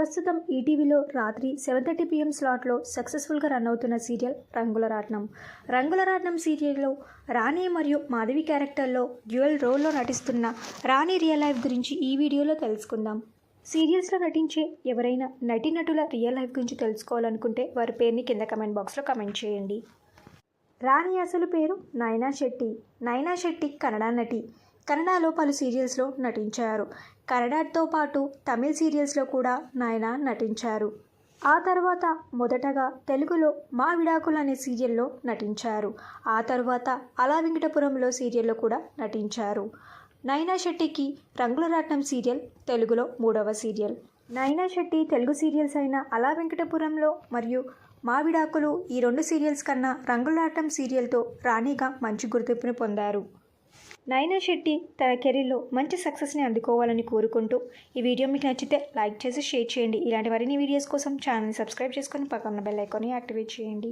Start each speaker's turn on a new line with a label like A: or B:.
A: ప్రస్తుతం ఈటీవీలో రాత్రి 7:30 PM స్లాట్లో సక్సెస్ఫుల్గా రన్ అవుతున్న సీరియల్ రంగుల రాట్నం. రంగుల రాట్నం సీరియల్లో రాణి మరియు మాధవి క్యారెక్టర్లో డ్యూయల్ రోల్లో నటిస్తున్న రాణి రియల్ లైఫ్ గురించి ఈ వీడియోలో తెలుసుకుందాం. సీరియల్స్లో నటించే ఎవరైనా నటీనటుల రియల్ లైఫ్ గురించి తెలుసుకోవాలనుకుంటే వారి పేరుని కింద కమెంట్ బాక్స్లో కమెంట్ చేయండి. రాణి అసలు పేరు నైనా శెట్టి. నైనా శెట్టి కన్నడ నటి. కన్నడలో పలు సీరియల్స్లో నటించారు. కన్నడతో పాటు తమిళ సీరియల్స్లో కూడా నైనా నటించారు. ఆ తర్వాత మొదటగా తెలుగులో మా విడాకులు అనే సీరియల్లో నటించారు. ఆ తర్వాత అలా వెంకటపురంలో సీరియల్లో కూడా నటించారు. నైనా శెట్టికి రంగుల రాట్నం సీరియల్ తెలుగులో 3వ సీరియల్. నైనా శెట్టి తెలుగు సీరియల్స్ అయిన అలా వెంకటపురంలో మరియు మా విడాకులు ఈ 2 సీరియల్స్ కన్నా రంగుల రాట్నం సీరియల్తో రాణిగా మంచి గుర్తింపుని పొందారు. నైనా శెట్టి తన కెరీర్లో మంచి సక్సెస్ని అందుకోవాలని కోరుకుంటూ ఈ వీడియో మీకు నచ్చితే లైక్ చేసి షేర్ చేయండి. ఇలాంటి మరిన్ని వీడియోస్ కోసం ఛానల్ని సబ్స్క్రైబ్ చేసుకొని పక్కన బెల్ ఐకాన్ని యాక్టివేట్ చేయండి.